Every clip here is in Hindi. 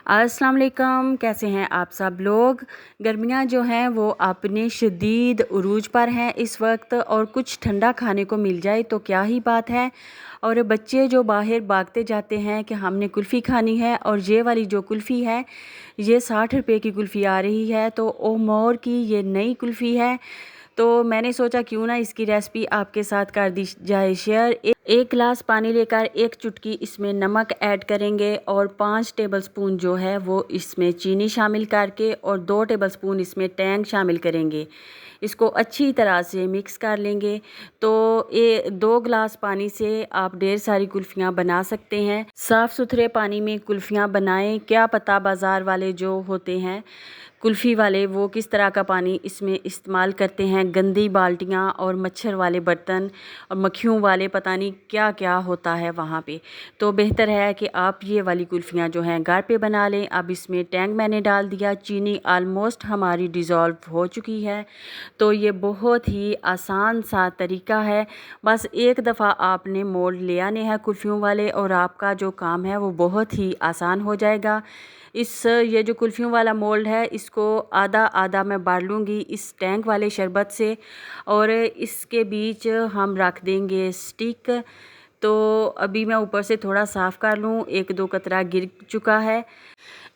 अस्सलाम वालेकुम, कैसे हैं आप सब लोग। गर्मियाँ जो हैं वो अपने शदीद उरूज पर हैं इस वक्त, और कुछ ठंडा खाने को मिल जाए तो क्या ही बात है। और बच्चे जो बाहर भागते जाते हैं कि हमने कुल्फ़ी खानी है, और ये वाली जो कुल्फ़ी है ये 60 रुपए की कुल्फ़ी आ रही है, तो ओमोर की ये नई कुल्फ़ी है। तो मैंने सोचा क्यों ना इसकी रेसिपी आपके साथ कर दी जाए शेयर। एक गिलास पानी लेकर एक चुटकी इसमें नमक ऐड करेंगे, और 5 टेबलस्पून जो है वो इसमें चीनी शामिल करके, और 2 टेबलस्पून इसमें टैंग शामिल करेंगे। इसको अच्छी तरह से मिक्स कर लेंगे। तो ये 2 गिलास पानी से आप ढेर सारी कुल्फ़ियाँ बना सकते हैं। साफ़ सुथरे पानी में कुल्फ़ियाँ बनाएं, क्या पता बाज़ार वाले जो होते हैं कुल्फ़ी वाले वो किस तरह का पानी इसमें इस्तेमाल करते हैं। गंदी बाल्टियाँ और मच्छर वाले बर्तन और मक्खियों वाले, पता नहीं क्या क्या होता है वहाँ पे। तो बेहतर है कि आप ये वाली कुल्फ़ियाँ जो हैं घर पे बना लें। अब इसमें टैंग मैंने डाल दिया, चीनी आलमोस्ट हमारी डिज़ोल्व हो चुकी है। तो ये बहुत ही आसान सा तरीका है। बस एक दफ़ा आपने मोल्ड ले आने हैं कुल्फ़ियों वाले, और आपका जो काम है वो बहुत ही आसान हो जाएगा। ये जो कुल्फ़ियों वाला मोल्ड है इसको आधा आधा मैं बार लूँगी इस टैंक वाले शरबत से, और इसके बीच हम रख देंगे स्टिक। तो अभी मैं ऊपर से थोड़ा साफ़ कर लूँ, 1-2 कतरा गिर चुका है।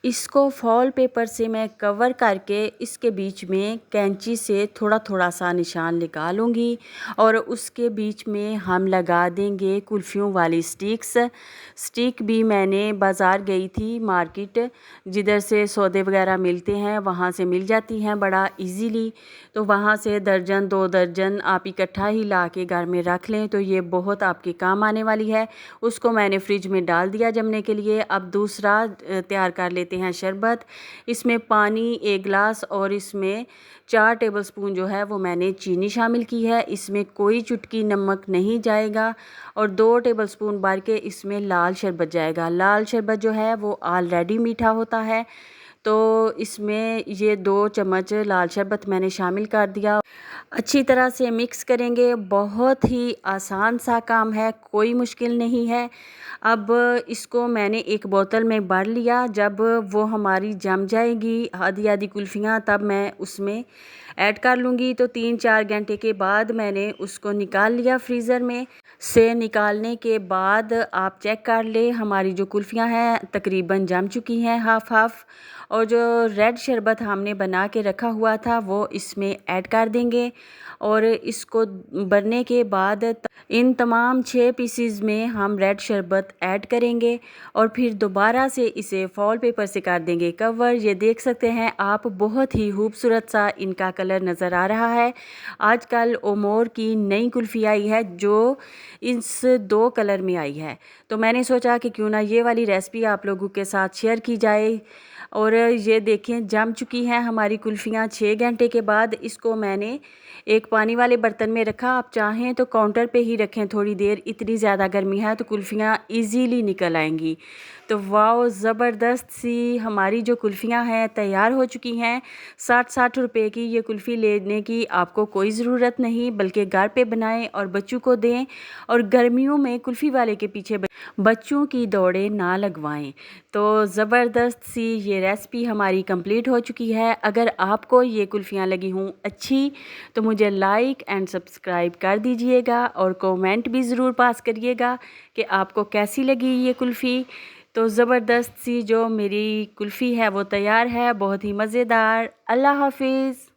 इसको फॉल पेपर से मैं कवर करके इसके बीच में कैंची से थोड़ा थोड़ा सा निशान लगा लूँगी, और उसके बीच में हम लगा देंगे कुल्फ़ियों वाली स्टिक भी मैंने बाज़ार गई थी मार्केट, जिधर से सौदे वगैरह मिलते हैं वहाँ से मिल जाती हैं बड़ा इजीली। तो वहाँ से दर्जन 2 दर्जन आप इकट्ठा ही ला के घर में रख लें, तो ये बहुत आपके काम आने वाली है। उसको मैंने फ्रिज में डाल दिया जमने के लिए। अब दूसरा तैयार कर लेते हैं शरबत। इसमें पानी 1 गिलास, और इसमें 4 टेबलस्पून जो है वो मैंने चीनी शामिल की है। इसमें कोई चुटकी नमक नहीं जाएगा, और 2 टेबलस्पून भर के इसमें लाल शरबत जाएगा। लाल शरबत जो है वो ऑलरेडी मीठा होता है, तो इसमें ये 2 चम्मच लाल शरबत मैंने शामिल कर दिया। अच्छी तरह से मिक्स करेंगे। बहुत ही आसान सा काम है, कोई मुश्किल नहीं है। अब इसको मैंने एक बोतल में भर लिया। जब वो हमारी जम जाएगी आधी आधी कुल्फ़ियाँ, तब मैं उसमें ऐड कर लूँगी। तो 3-4 घंटे के बाद मैंने उसको निकाल लिया फ्रीज़र में से। निकालने के बाद आप चेक कर ले, हमारी जो कुल्फ़ियाँ हैं तकरीबन जम चुकी हैं हाफ़ हाफ़, और जो रेड शरबत हमने बना के रखा हुआ था वो इसमें ऐड कर देंगे। और इसको भरने के बाद इन तमाम 6 पीसीज में हम रेड शरबत ऐड करेंगे, और फिर दोबारा से इसे फॉल पेपर से कर देंगे कवर। ये देख सकते हैं आप, बहुत ही खूबसूरत सा इनका कलर नज़र आ रहा है। आजकल ओमोर की नई कुल्फ़ी आई है जो इस 2 कलर में आई है, तो मैंने सोचा कि क्यों ना ये वाली रेसिपी आप लोगों के साथ शेयर की जाए। और ये देखें जम चुकी हैं हमारी कुल्फ़ियाँ 6 घंटे के बाद। इसको मैंने एक पानी वाले बर्तन में रखा। आप चाहें तो काउंटर पे ही रखें थोड़ी देर, इतनी ज़्यादा गर्मी है तो कुल्फ़ियाँ इजीली निकल आएंगी। तो वाओ, ज़बरदस्त सी हमारी जो कुल्फ़ियाँ हैं तैयार हो चुकी हैं। 60-60 रुपए की ये कुल्फ़ी लेने की आपको कोई ज़रूरत नहीं, बल्कि घर पे बनाएं और बच्चों को दें। और गर्मियों में कुल्फ़ी वाले के पीछे बच्चों की दौड़ें ना लगवाएं। तो ज़बरदस्त सी ये रेसिपी हमारी कंप्लीट हो चुकी है। अगर आपको ये कुल्फ़ियाँ लगी हों अच्छी तो मुझे लाइक एंड सब्सक्राइब कर दीजिएगा, और कमेंट भी ज़रूर पास करिएगा कि आपको कैसी लगी ये कुल्फ़ी। तो ज़बरदस्त सी जो मेरी कुल्फ़ी है वो तैयार है, बहुत ही मज़ेदार। अल्लाह हाफ़िज़।